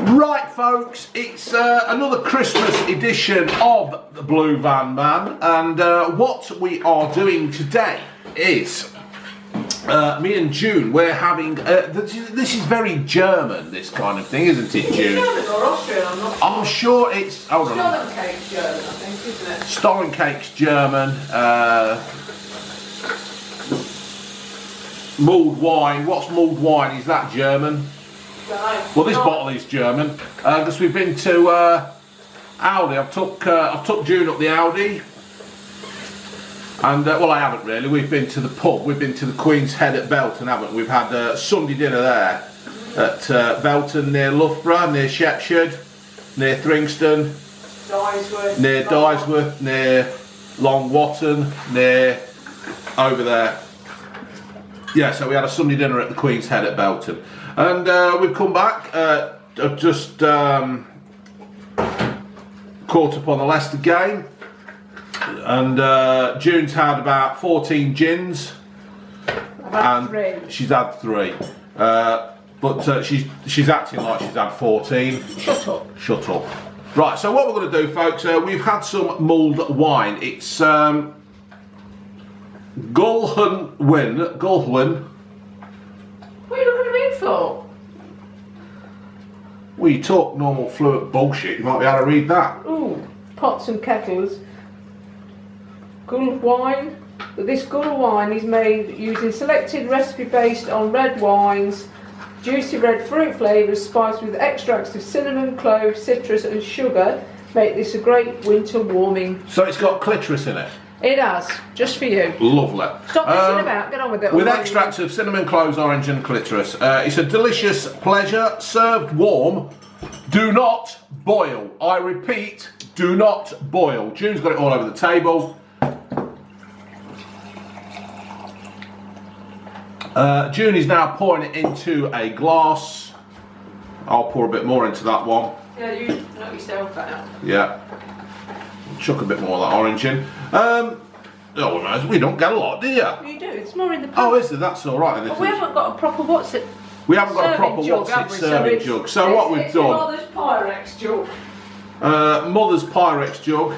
Right, folks, it's another Christmas edition of the Blue Van Man, and what we are doing today is me and June, we're having this is very German, this kind of thing, isn't it, June? German or Austrian, I'm not sure. I'm sure it's, hold on, Stollen cake's German, I think, isn't it? Stollen cake's German. Mulled wine, what's mulled wine? Is that German? Well, this bottle is German because we've been to Aldi. I've took June up the Aldi, and well, I haven't really. We've been to the pub. We've been to the Queen's Head at Belton, haven't we? We've had Sunday dinner there at Belton, near Loughborough, near Shepshed, near Thringston, near Dysworth, near Long Watton, near over there. Yeah, so we had a Sunday dinner at the Queen's Head at Belton. And we've come back, just caught up on the Leicester game, and June's had about 14 gins, and she's had 3, but she's acting like she's had 14. Shut up. Shut up. Right, so what we're going to do, folks, we've had some mulled wine. It's Gullwyn. What are you looking at me for? Well, you talk normal fluent bullshit, you might be able to read that. Ooh, pots and kettles. Gull wine. This gull wine is made using selected recipe based on red wines, juicy red fruit flavours spiced with extracts of cinnamon, clove, citrus and sugar. Make this a great winter warming. So it's got clitoris in it? It has, just for you. Lovely. Stop messing about, get on with it. With extracts of cinnamon, cloves, orange and clitoris. It's a delicious pleasure, served warm. Do not boil. I repeat, do not boil. June's got it all over the table. June is now pouring it into a glass. I'll pour a bit more into that one. Yeah, you knock yourself out. Yeah. Chuck a bit more of that orange in. Oh, we don't get a lot, do you? You do, it's more in the pot. Oh, is it? That's all right. But we haven't got a proper what's it? We haven't got a proper serving jug. So what we've done... Mother's Pyrex jug. Mother's Pyrex jug.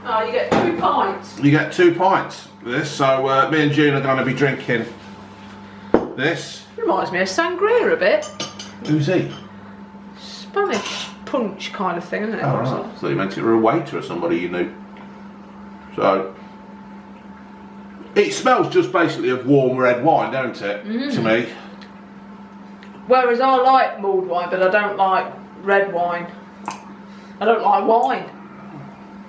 Oh, you get 2 pints. You get 2 pints of this. So me and June are going to be drinking this. Reminds me of sangria a bit. Who's he? Spanish punch kind of thing, isn't it? Oh, right. So you meant it were a waiter or somebody you knew. So it smells just basically of warm red wine, don't it? To me. Whereas I like mulled wine, but I don't like red wine. I don't like wine.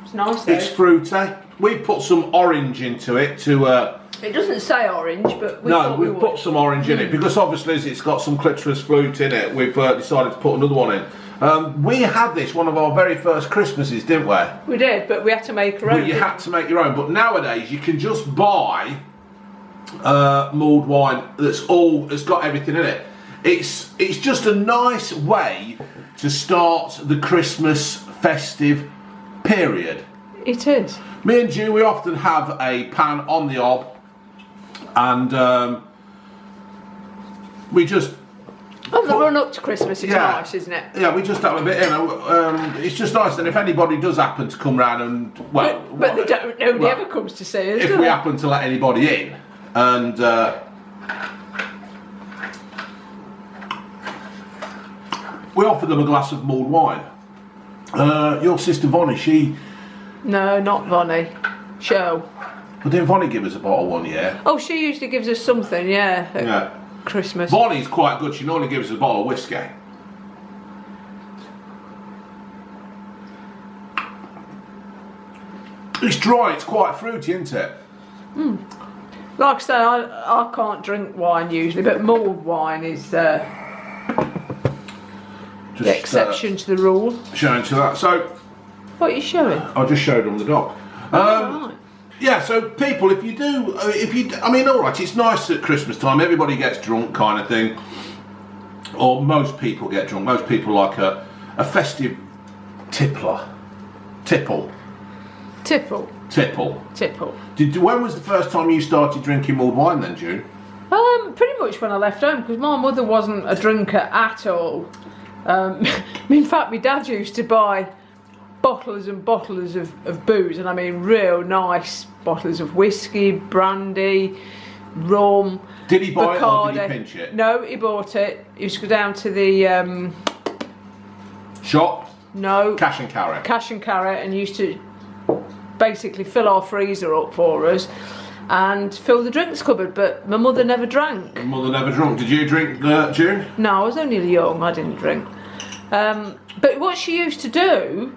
It's nice though. It's fruity. We've put some orange into it to... it doesn't say orange, but we've put some orange in it because obviously as it's got some clitoris fruit in it, we've decided to put another one in. We had this one of our very first Christmases, didn't we? We did, but we had to make our own. But you had to make your own. But nowadays you can just buy mulled wine that's got everything in it. It's just a nice way to start the Christmas festive period. It is. Me and June, we often have a pan on the hob, and we just. Oh, the run up to Christmas is nice, isn't it? Yeah, we just have a bit in. It's just nice, and if anybody does happen to come round and but they don't. Nobody ever comes to see us. If we happen to let anybody in, and we offer them a glass of mulled wine. Your sister Vonnie, she. No, not Vonnie. Show. But didn't Vonnie give us a bottle one year? Oh, she usually gives us something, yeah. Yeah. Christmas. Vonnie's quite good. She normally gives us a bottle of whiskey. It's dry. It's quite fruity, isn't it? Like I say, I can't drink wine usually, but mulled wine is the exception to the rule. Showing to that. So, what are you showing? I just showed them the dog. Right. Yeah, so people, I mean, all right, it's nice at Christmas time. Everybody gets drunk, kind of thing, or most people get drunk. Most people like a festive tipple. Tipple. When was the first time you started drinking mulled wine then, June? Pretty much when I left home, because my mother wasn't a drinker at all. In fact, my dad used to buy bottles and bottles of booze, and I mean real nice bottles of whiskey, brandy, rum. Did he buy Bacardi. it or did he pinch it? No, he bought it. He used to go down to the shop? No. Cash and carry. Cash and carry, and used to basically fill our freezer up for us and fill the drinks cupboard, but my mother never drank. Your mother never drunk. Did you drink, June? No, I was only young, I didn't drink. But what she used to do,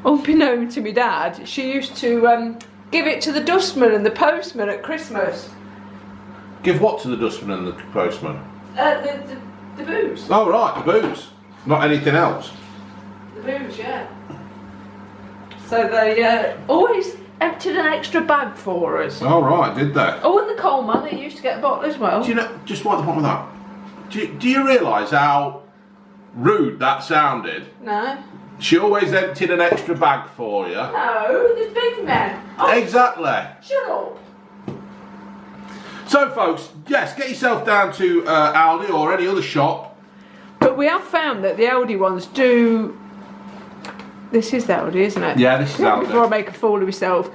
unbeknown to my dad, she used to give it to the dustman and the postman at Christmas. Give what to the dustman and the postman? The booze. Oh right, the booze. Not anything else. The booze, yeah. So they always emptied an extra bag for us. Oh right, did they? Oh, and the coal man, they used to get a bottle as well. Do you know, just what the bottom of that? Do you realise how rude that sounded? No. She always emptied an extra bag for you. No, the big men. Oh, Exactly. shut up. So folks, yes, get yourself down to Aldi or any other shop. But we have found that the Aldi ones do... This is the Aldi, isn't it? Yeah, this is Aldi. Before I make a fool of myself.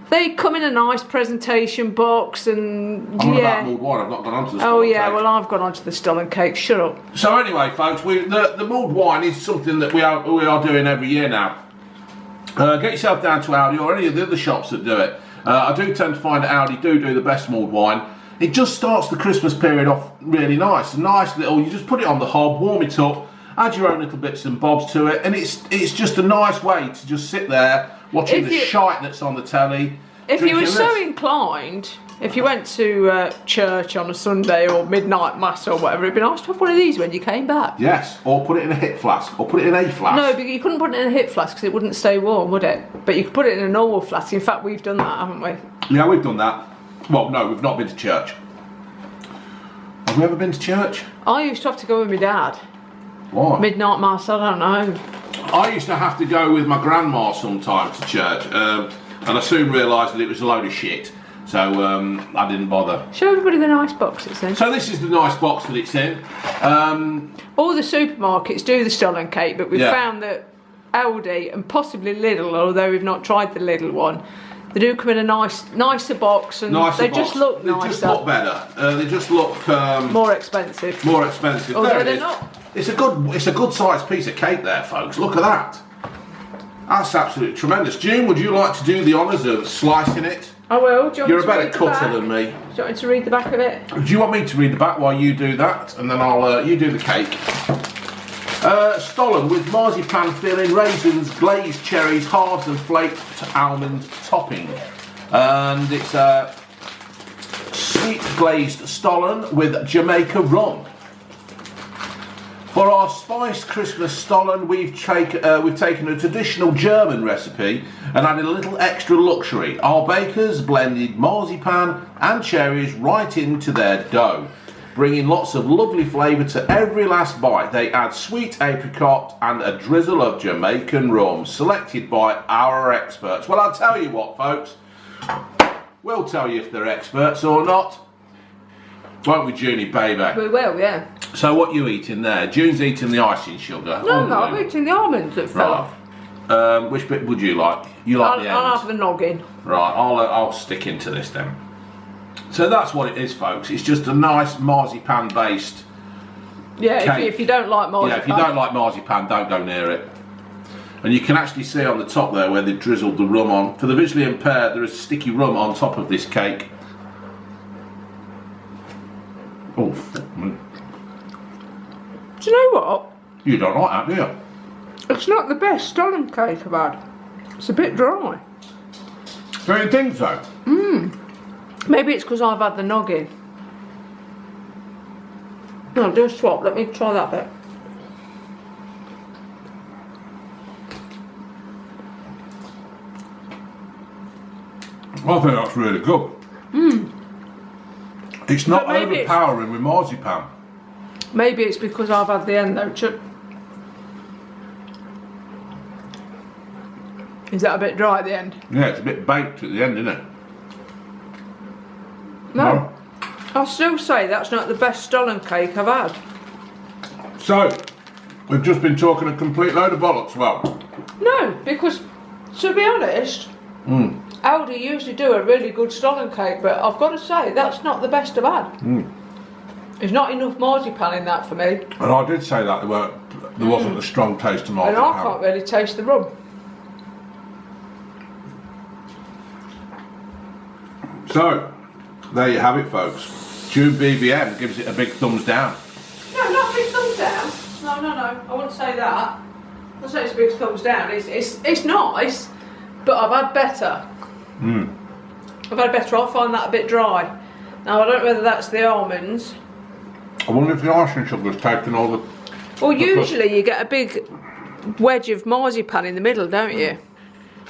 They come in a nice presentation box and I'm on yeah. about mulled wine, I've not gone on to the Oh Stollen yeah, cake. well I've gone on to the Stollen cake, shut up. So anyway folks, the mulled wine is something that we are doing every year now. Get yourself down to Aldi or any of the other shops that do it. I do tend to find that Aldi do the best mulled wine. It just starts the Christmas period off really nice. A nice little, you just put it on the hob, warm it up, add your own little bits and bobs to it, and it's just a nice way to just sit there watching the shite that's on the telly. If you were drinking so this. inclined, if you went to church on a Sunday or midnight mass or whatever, it'd be nice to have one of these when you came back. Yes, or put it in a hip flask, or put it in a flask. No, but you couldn't put it in a hip flask because it wouldn't stay warm, would it? But you could put it in a normal flask. In fact, we've done that, haven't we? Yeah, we've done that. Well, no, we've not been to church. Have we ever been to church? I used to have to go with my dad. Why? Midnight mass, I don't know. I used to have to go with my grandma sometimes to church, and I soon realised that it was a load of shit, so I didn't bother. Show everybody the nice box it's in. So this is the nice box that it's in. All the supermarkets do the Stollen cake, but we've Yeah. found that Aldi and possibly Lidl, although we've not tried the Lidl one, they do come in a nicer box, and Nicer they box. just look They nicer. just look better. They just look More expensive. more expensive. Although There it they're is. not. It's a good sized piece of cake there, folks. Look at that. That's absolutely tremendous. June, would you like to do the honours of slicing it? I will. Do you want You're me a to better read the back? cutter than me. Do you want me to read the back of it? Do you want me to read the back while you do that, and then I'll you do the cake? Stollen with marzipan filling, raisins, glazed cherries, halves and flaked almond topping, and it's a sweet glazed Stollen with Jamaica rum. For our spiced Christmas Stollen, we've taken a traditional German recipe and added a little extra luxury. Our bakers blended marzipan and cherries right into their dough, bringing lots of lovely flavour to every last bite. They add sweet apricot and a drizzle of Jamaican rum, selected by our experts. Well, I'll tell you what, folks. We'll tell you if they're experts or not. Won't we, Junie, baby? We will, yeah. So what you eating there? June's eating the icing sugar. No, no, I'm eating the almonds that fell off. Right. Which bit would you like? You like the end? I'll have the noggin. Right, I'll stick into this then. So that's what it is, folks. It's just a nice marzipan-based Yeah, cake. if you don't like marzipan. Yeah, if you don't like marzipan, don't go near it. And you can actually see on the top there where they've drizzled the rum on. For the visually impaired, there is sticky rum on top of this cake. Oh, fuck me. Do you know what? You don't like that, do you? It's not the best Stollen cake I've had. It's a bit dry. Don't you think so? Maybe it's because I've had the noggin. No, do a swap. Let me try that bit. I think that's really good. It's not But maybe overpowering with marzipan. Maybe it's because I've had the end though. Is that a bit dry at the end? Yeah, it's a bit baked at the end, isn't it? No. I'll still say that's not the best Stollen cake I've had. So, we've just been talking a complete load of bollocks. Well, No, because to be honest, Aldi usually do a really good Stollen cake, but I've got to say that's not the best I've had. There's not enough marzipan in that for me. and I did say that there wasn't a strong taste of And marzipan. I can't really taste the rum. So, there you have it, folks. June BBM gives it a big thumbs down. No, not a big thumbs down. No. I wouldn't say that. I'd say it's a big thumbs down. It's nice, but I've had better. I've had better. I find that a bit dry. Now I don't know whether that's the almonds. I wonder if the icing sugar's taken all the... Well, usually you get a big wedge of marzipan in the middle, don't you?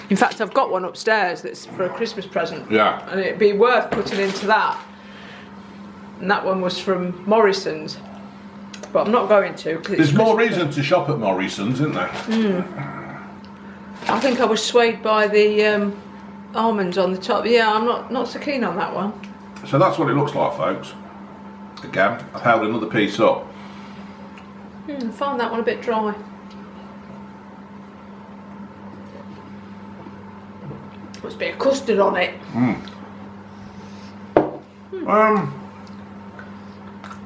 In fact, I've got one upstairs that's for a Christmas present. Yeah. And it'd be worth putting into that. And that one was from Morrison's. But I'm not going to. There's more reason to shop at Morrison's, isn't there? I think I was swayed by the almonds on the top. Yeah, I'm not so keen on that one. So that's what it looks like, folks. Again, I've held another piece up. I find that one a bit dry. Must be a custard on it.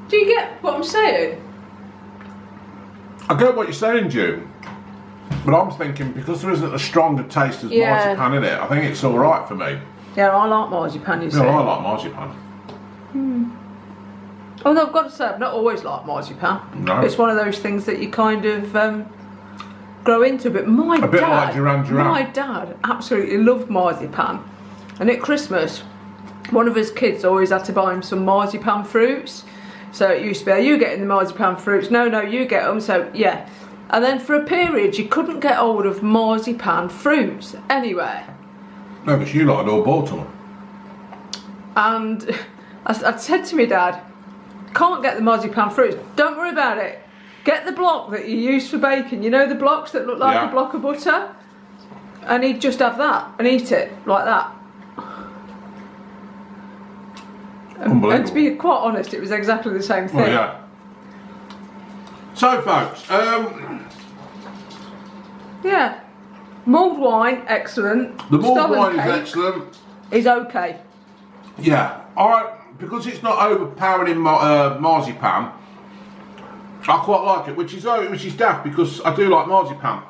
Do you get what I'm saying? I get what you're saying, June. But I'm thinking, because there isn't a stronger taste as marzipan in it, I think it's alright for me. Yeah, I like marzipan, you see. I like marzipan. Although I've got to say, I've not always liked marzipan. No. It's one of those things that you kind of grow into. But my bit like Duran Duran. My dad absolutely loved marzipan. And at Christmas, one of his kids always had to buy him some marzipan fruits. So it used to be, are you getting the marzipan fruits? No, you get them. So, yeah. And then for a period, you couldn't get hold of marzipan fruits anywhere. No, because you lot had all bought them. And I said to my dad, can't get the marzipan fruits. Don't worry about it. Get the block that you use for baking. You know the blocks that look like a block of butter? And he'd just have that and eat it like that. And to be quite honest, it was exactly the same thing. Well, yeah. So, folks, yeah. Mulled wine, excellent. the mulled Stollen wine is cake excellent. is okay. Yeah, because it's not overpowering in marzipan, I quite like it, which is daft because I do like marzipan.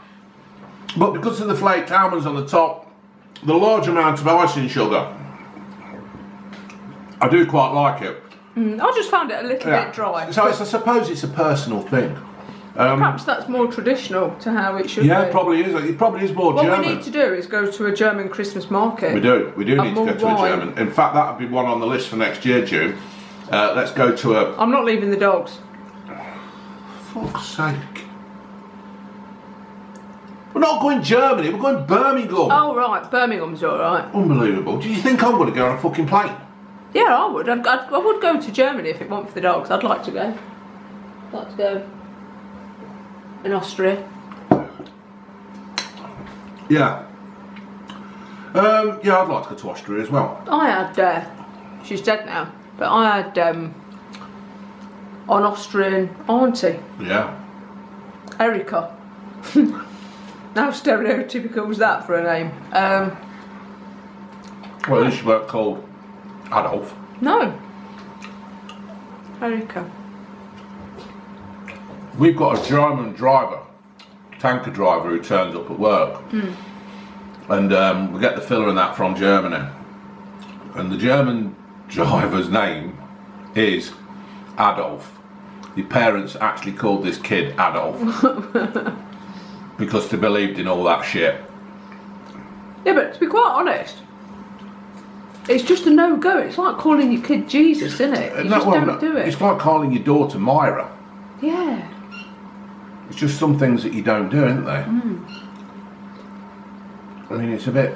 But because of the flaked almonds on the top, the large amount of icing sugar, I do quite like it. I just found it a little bit dry. So I suppose it's a personal thing. Perhaps that's more traditional to how it should be. Yeah, it probably is. It probably is more German. What we need to do is go to a German Christmas market. We do need to go mulled to a wine. German. In fact, that would be one on the list for next year, June. Let's go to a... I'm not leaving the dogs. Fuck's sake. We're not going Germany, we're going Birmingham. Oh right, Birmingham's alright. Unbelievable. Do you think I'm going to go on a fucking plane? Yeah, I would. I would go to Germany if it weren't for the dogs. I'd like to go. I'd like to go in Austria. Yeah. Yeah, I'd like to go to Austria as well. I had, she's dead now, but I had an Austrian auntie, Yeah. Erica. How stereotypical was that for a name? Well, at least she weren't called Adolf. No. Erica. We've got a German driver, tanker driver, who turns up at work. And we get the filler and that from Germany. And the German driver's name is Adolf. The parents actually called this kid Adolf. Because they believed in all that shit. Yeah, but to be quite honest, it's just a no-go. It's like calling your kid Jesus, isn't it? You just don't do it. It's like calling your daughter Myra. Yeah. It's just some things that you don't do, isn't they? I mean, it's a bit...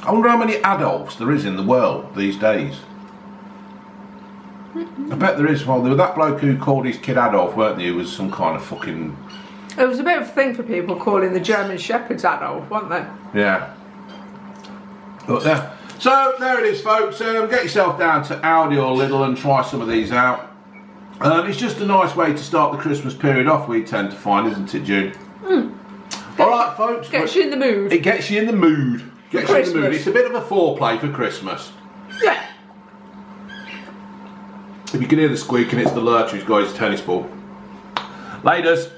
I wonder how many Adolfs there is in the world these days. I bet there is. Well, there was that bloke who called his kid Adolf, weren't there? Who was some kind of fucking... It was a bit of a thing for people calling the German Shepherds Adolf, weren't they? Yeah. But yeah. So there it is, folks. Get yourself down to Aldi or Lidl and try some of these out. It's just a nice way to start the Christmas period off, we tend to find, isn't it, June? Alright, folks. Gets you in the mood. It gets you in the mood. Gets you in the mood. Christmas. It's a bit of a foreplay for Christmas. Yeah. If you can hear the squeaking, it's the lurch who's got his tennis ball. Laters.